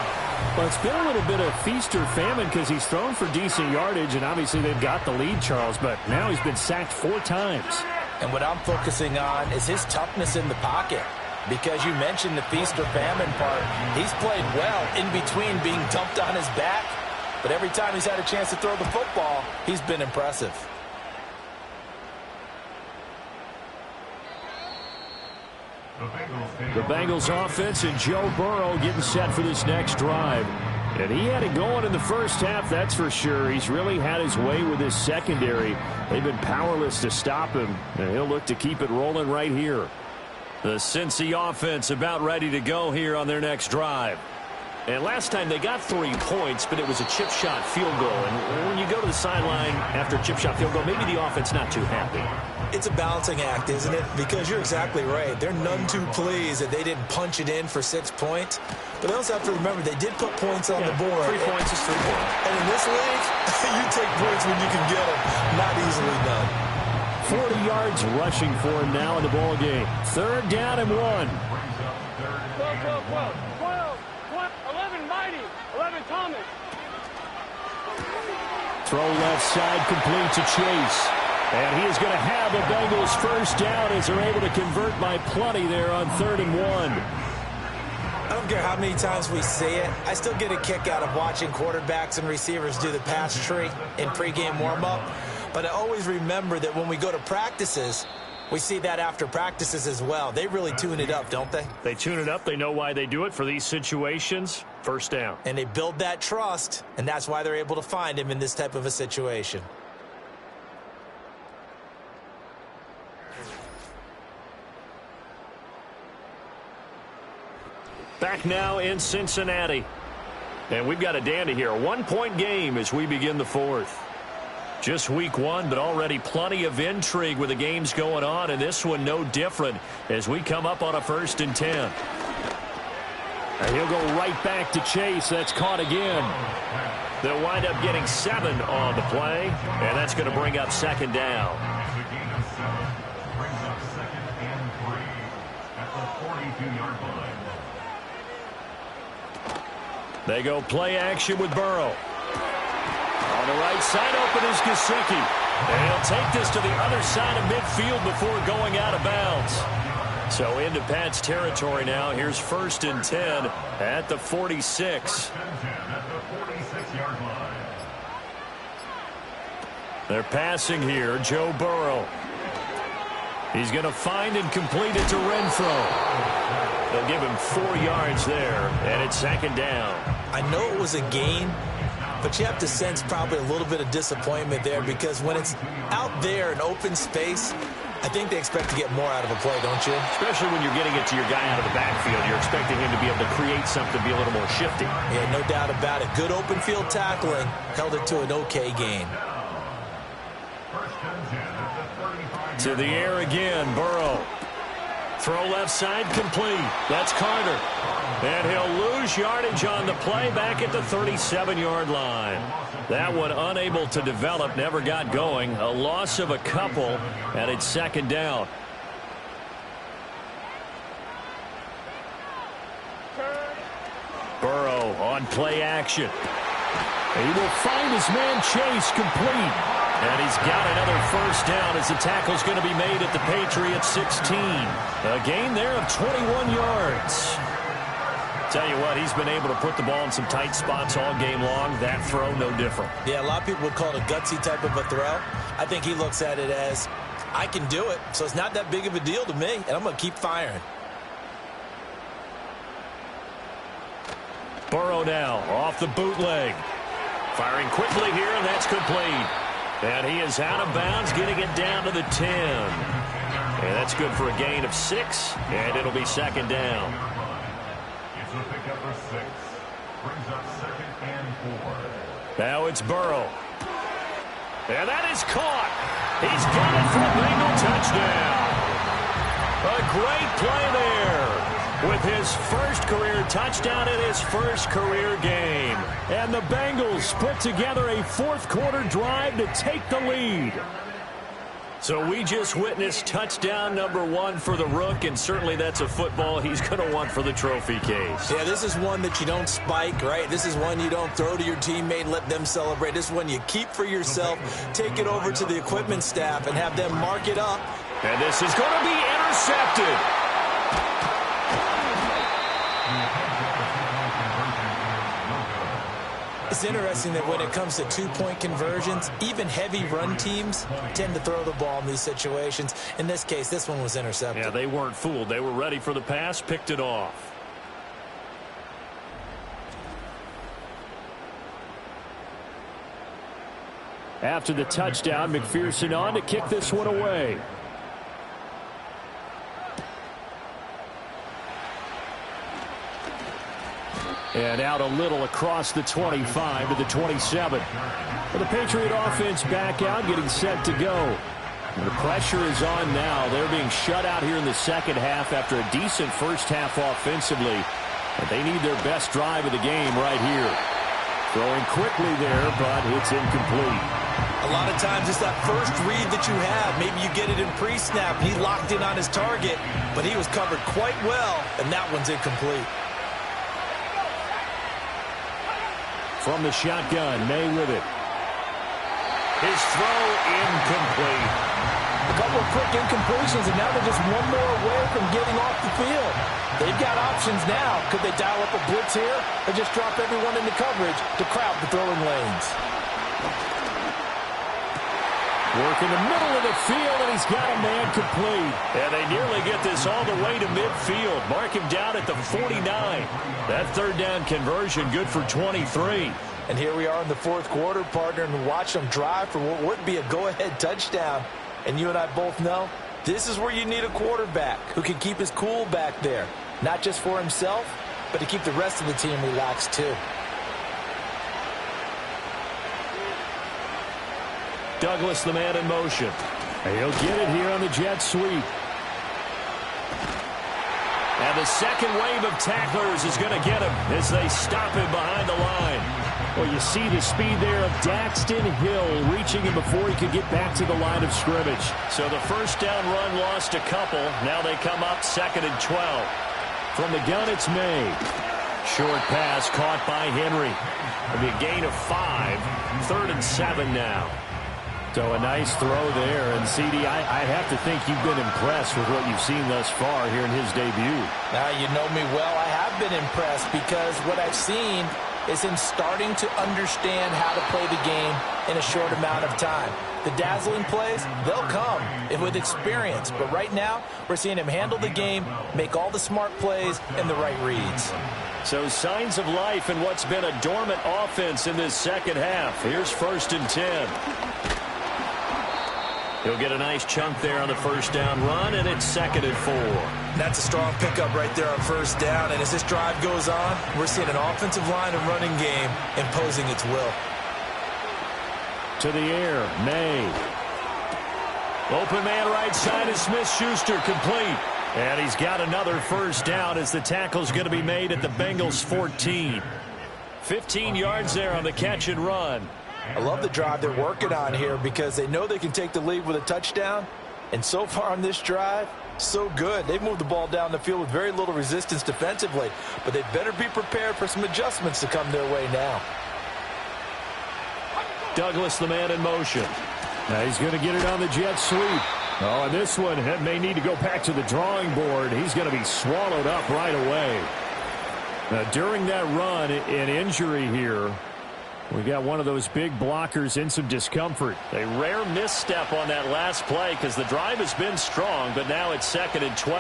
Well, it's been a little bit of feast or famine because he's thrown for decent yardage, and obviously they've got the lead, Charles, but now he's been sacked 4 times. And what I'm focusing on is his toughness in the pocket. Because you mentioned the feast or famine part, he's played well in between being dumped on his back. But every time he's had a chance to throw the football, he's been impressive. The Bengals offense and Joe Burrow getting set for this next drive. And he had it going in the first half, that's for sure. He's really had his way with his secondary. They've been powerless to stop him, and he'll look to keep it rolling right here. The Cincy offense about ready to go here on their next drive. And last time they got 3 points, but it was a chip shot field goal. And when you go to the sideline after a chip shot field goal, maybe the offense not too happy. It's a balancing act, isn't it? Because you're exactly right. They're none too pleased that they didn't punch it in for 6 points. But they also have to remember they did put points on the board. 3 points is 3 points. And in this league, you take points when you can get them. Not easily done. 40 yards rushing for him now in the ball game. Third down and 1. 12, 11, Mighty, 11, Thomas. Throw left side complete to Chase. And he is going to have a Bengals first down as they're able to convert by plenty there on 3rd and 1. I don't care how many times we see it. I still get a kick out of watching quarterbacks and receivers do the pass tree in pregame warm-up. But I always remember that when we go to practices, we see that after practices as well. They really tune it up, don't they? They tune it up. They know why they do it for these situations. First down. And they build that trust, and that's why they're able to find him in this type of a situation. Back now in Cincinnati. And we've got a dandy here. A 1-point game as we begin the 4th. Just week 1, but already plenty of intrigue with the games going on, and this one no different as we come up on a 1st and 10. And he'll go right back to Chase. That's caught again. They'll wind up getting 7 on the play, and that's going to bring up 2nd down. The gain of 7 brings up 2nd and 3 at the 42-yard line. They go play action with Burrow. On the right side, open is Gesicki. And he'll take this to the other side of midfield before going out of bounds. So into Pat's territory now. Here's 1st and 10 at the 46. They're passing here. Joe Burrow. He's going to find and complete it to Renfro. They'll give him 4 yards there, and it's 2nd down. I know it was a gain, but you have to sense probably a little bit of disappointment there because when it's out there in open space, I think they expect to get more out of a play, don't you? Especially when you're getting it to your guy out of the backfield. You're expecting him to be able to create something, be a little more shifty. Yeah, no doubt about it. Good open field tackling. Held it to an okay gain. To the air again, Burrow. Throw left side complete. That's Carter. And he'll lose yardage on the play back at the 37-yard line. That one unable to develop, never got going. A loss of a couple, and it's 2nd down. Burrow on play action. He will find his man Chase complete. And he's got another first down as the tackle's going to be made at the Patriots 16. A gain there of 21 yards. Tell you what, he's been able to put the ball in some tight spots all game long. That throw, no different. Yeah, a lot of people would call it a gutsy type of a throw. I think he looks at it as, I can do it, so it's not that big of a deal to me, and I'm going to keep firing. Burrow now off the bootleg. Firing quickly here, and that's complete. And he is out of bounds, getting it down to the 10. And that's good for a gain of 6, and it'll be 2nd down. It's a pickup for 6. Brings up 2nd and 4. Now it's Burrow. And that is caught. He's got it for a Bengal touchdown. A great play there with his first career touchdown in his first career game. And the Bengals put together a fourth-quarter drive to take the lead. So we just witnessed touchdown number 1 for the Rook, and certainly that's a football he's going to want for the trophy case. Yeah, this is one that you don't spike, right? This is one you don't throw to your teammate and let them celebrate. This is one you keep for yourself, take it over to the equipment staff, and have them mark it up. And this is going to be intercepted. It's interesting that when it comes to two-point conversions, even heavy run teams tend to throw the ball in these situations. In this case, this one was intercepted. Yeah, they weren't fooled. They were ready for the pass, picked it off. After the touchdown, McPherson on to kick this one away. And out a little across the 25 to the 27. For the Patriot offense back out, getting set to go. And the pressure is on now. They're being shut out here in the second half after a decent first half offensively. But they need their best drive of the game right here. Throwing quickly there, but it's incomplete. A lot of times it's that first read that you have. Maybe you get it in pre-snap. He locked in on his target, but he was covered quite well, and that one's incomplete. From the shotgun, May with it. His throw incomplete. A couple of quick incompletions, and now they're just one more away from getting off the field. They've got options now. Could they dial up a blitz here or just drop everyone into coverage to crowd the throwing lanes? Work in the middle of the field, and he's got a man complete. And they nearly get this all the way to midfield. Mark him down at the 49. That third down conversion good for 23. And here we are in the fourth quarter, partner, and watch them drive for what would be a go-ahead touchdown. And you and I both know this is where you need a quarterback who can keep his cool back there. Not just for himself, but to keep the rest of the team relaxed too. Douglas, the man in motion. He'll get it here on the jet sweep. And the second wave of tacklers is going to get him as they stop him behind the line. Well, you see the speed there of Daxton Hill reaching him before he could get back to the line of scrimmage. So the first down run lost a couple. Now they come up 2nd and 12. From the gun, it's May. Short pass caught by Henry. It'll be a gain of 5. 3rd and 7 now. So a nice throw there. And, CD, I have to think you've been impressed with what you've seen thus far here in his debut. Now, you know me well. I have been impressed because what I've seen is him starting to understand how to play the game in a short amount of time. The dazzling plays, they'll come with experience. But right now, we're seeing him handle the game, make all the smart plays, and the right reads. So signs of life in what's been a dormant offense in this second half. Here's 1st and 10. He'll get a nice chunk there on the first down run, and it's 2nd and 4. That's a strong pickup right there on first down. And as this drive goes on, we're seeing an offensive line and running game imposing its will. To the air, May. Open man right side is Smith-Schuster, complete. And he's got another first down as the tackle's going to be made at the Bengals 14. 15 yards there on the catch and run. I love the drive they're working on here because they know they can take the lead with a touchdown. And so far on this drive, so good. They've moved the ball down the field with very little resistance defensively. But they better be prepared for some adjustments to come their way now. Douglas, the man in motion. Now he's going to get it on the jet sweep. Oh, and this one may need to go back to the drawing board. He's going to be swallowed up right away. Now, during that run, an injury here. We got one of those big blockers in some discomfort. A rare misstep on that last play because the drive has been strong, but now it's 2nd and 12.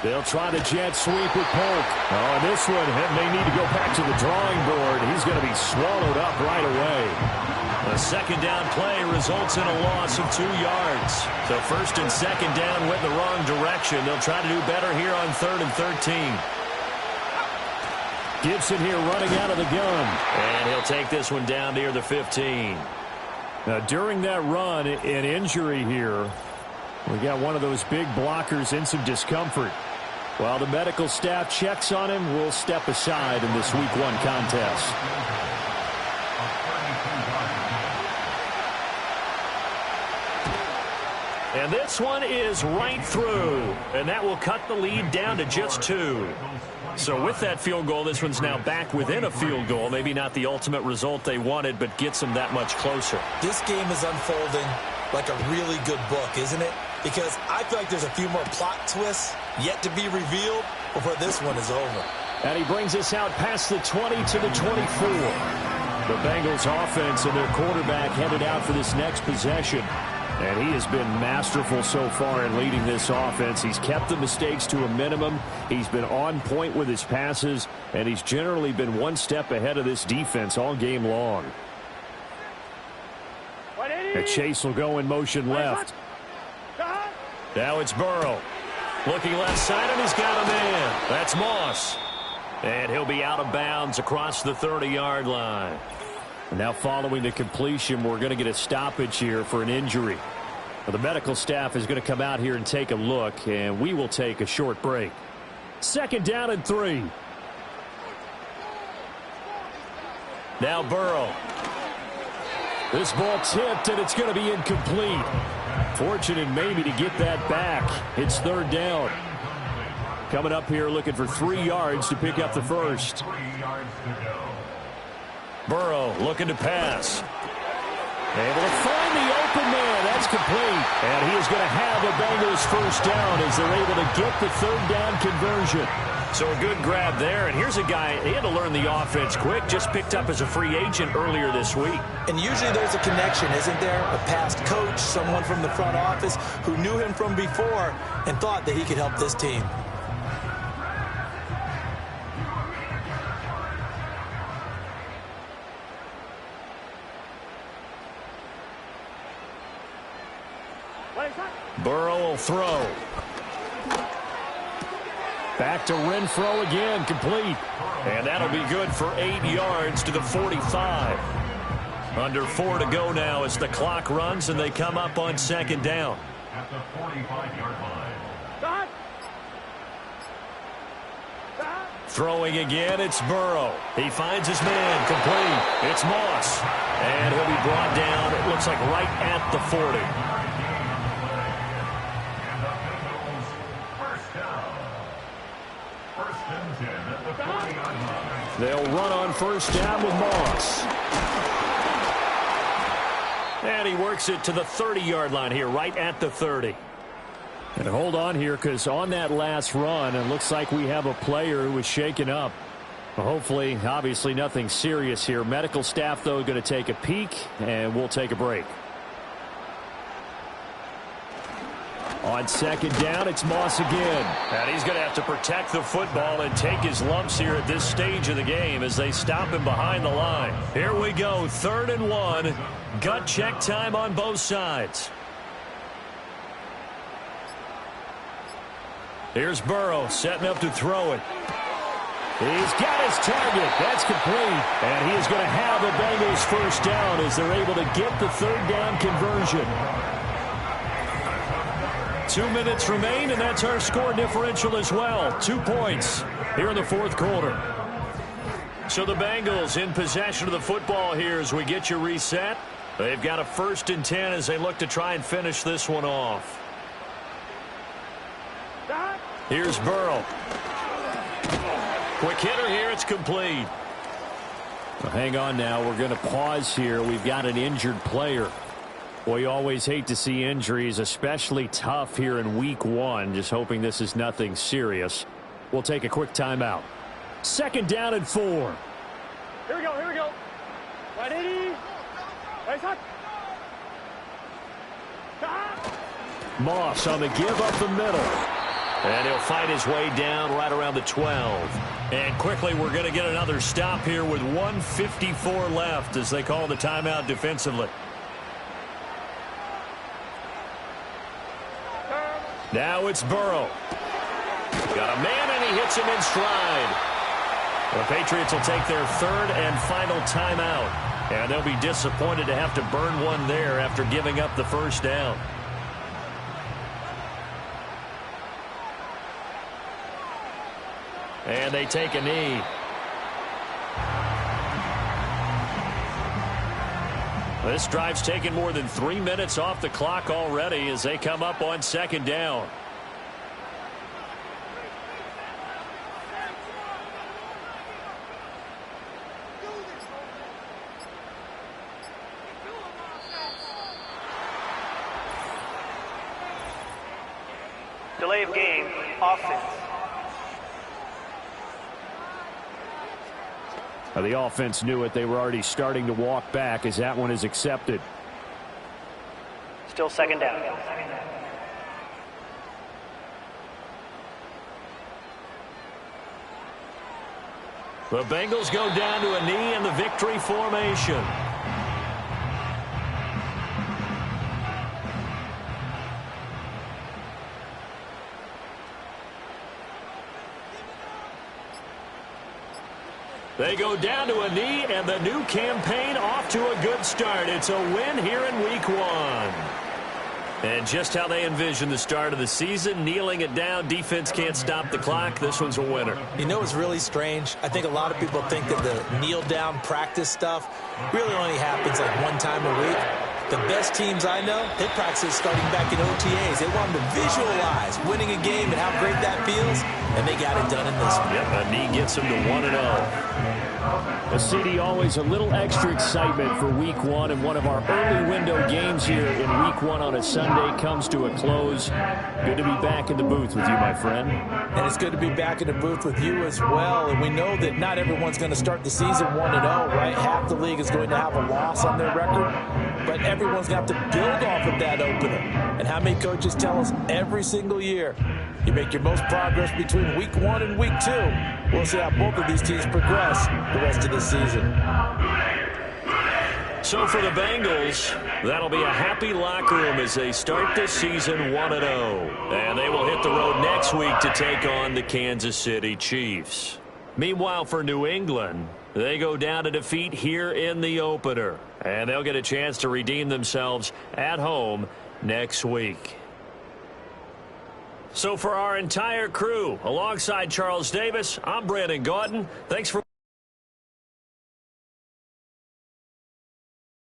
They'll try the jet sweep with Polk. Oh, and this one may need to go back to the drawing board. He's going to be swallowed up right away. A second down play results in a loss of 2 yards. So 1st and 2nd down went in the wrong direction. They'll try to do better here on 3rd and 13. Gibson here running out of the gun. And he'll take this one down near the 15. Now, during that run, an injury here. We got one of those big blockers in some discomfort. While the medical staff checks on him, we'll step aside in this Week 1 contest. And this one is right through, and that will cut the lead down to just 2. So with that field goal, this one's now back within a field goal. Maybe not the ultimate result they wanted, but gets them that much closer. This game is unfolding like a really good book, isn't it? Because I feel like there's a few more plot twists yet to be revealed before this one is over. And he brings us out past the 20 to the 24. The Bengals offense and their quarterback headed out for this next possession. And he has been masterful so far in leading this offense. He's kept the mistakes to a minimum. He's been on point with his passes. And he's generally been one step ahead of this defense all game long. And Chase will go in motion left. Now it's Burrow. Looking left side, and he's got a man. That's Moss. And he'll be out of bounds across the 30-yard line. Now following the completion, we're going to get a stoppage here for an injury. Well, the medical staff is going to come out here and take a look, and we will take a short break. 2nd down and 3. Now Burrow. This ball tipped, and it's going to be incomplete. Fortunate maybe to get that back. It's 3rd down. Coming up here looking for 3 yards to pick up the first. Burrow looking to pass. Able to find the open man. That's complete. And he is going to have the Bengals first down as they're able to get the 3rd down conversion. So a good grab there. And here's a guy, he had to learn the offense quick. Just picked up as a free agent earlier this week. And usually there's a connection, isn't there? A past coach, someone from the front office who knew him from before and thought that he could help this team. Burrow will throw. Back to Renfro again, complete. And that'll be good for 8 yards to the 45. Under 4 to go now as the clock runs and they come up on 2nd down. At the 45-yard line. Throwing again, it's Burrow. He finds his man, complete. It's Moss. And he'll be brought down, it looks like right at the 40. They'll run on 1st down with Moss. And he works it to the 30-yard line here, right at the 30. And hold on here, because on that last run, it looks like we have a player who was shaken up. Well, hopefully, obviously nothing serious here. Medical staff, though, going to take a peek, and we'll take a break. On 2nd down, it's Moss again. And he's going to have to protect the football and take his lumps here at this stage of the game as they stop him behind the line. Here we go, 3rd and 1. Gut check time on both sides. Here's Burrow setting up to throw it. He's got his target. That's complete. And he is going to have the Bengals first down as they're able to get the 3rd down conversion. 2 minutes remain, and that's our score differential as well. 2 points here in the 4th quarter. So the Bengals in possession of the football here as we get you reset. They've got a 1st and 10 as they look to try and finish this one off. Here's Burrow. Quick hitter here. It's complete. Well, hang on now. We're going to pause here. We've got an injured player. Well, you always hate to see injuries, especially tough here in Week 1. Just hoping this is nothing serious. We'll take a quick timeout. 2nd down and 4. Here we go, here we go. 180. Right side. Moss on the give up the middle. And he'll fight his way down right around the 12. And quickly we're going to get another stop here with 1:54 left as they call the timeout defensively. Now it's Burrow. Got a man, and he hits him in stride. The Patriots will take their 3rd and final timeout. And they'll be disappointed to have to burn one there after giving up the first down. And they take a knee. This drive's taken more than 3 minutes off the clock already as they come up on second down. Delay of game, offense. The offense knew it. They were already starting to walk back as that one is accepted. Still second down. The Bengals go down to a knee in the victory formation. They go down to a knee, and the new campaign off to a good start. It's a win here in Week 1. And just how they envision the start of the season, kneeling it down, defense can't stop the clock. This one's a winner. You know, it's really strange. I think a lot of people think that the kneel-down practice stuff really only happens like one time a week. The best teams I know, they practice starting back in OTAs. They want them to visualize winning a game and how great that feels, and they got it done in this one. Yep, a knee gets them to 1-0. A CD, always a little extra excitement for Week 1, and one of our early window games here in Week 1 on a Sunday comes to a close. Good to be back in the booth with you, my friend. And it's good to be back in the booth with you as well. And we know that not everyone's going to start the season 1-0, right? Half the league is going to have a loss on their record, but everyone's going to have to build off of that opener. And how many coaches tell us every single year, you make your most progress between Week 1 and Week 2. We'll see how both of these teams progress the rest of the season. So for the Bengals, that'll be a happy locker room as they start this season 1-0. And they will hit the road next week to take on the Kansas City Chiefs. Meanwhile, for New England, they go down to defeat here in the opener. And they'll get a chance to redeem themselves at home next week. So for our entire crew, alongside Charles Davis, I'm Brandon Gaudin. Thanks for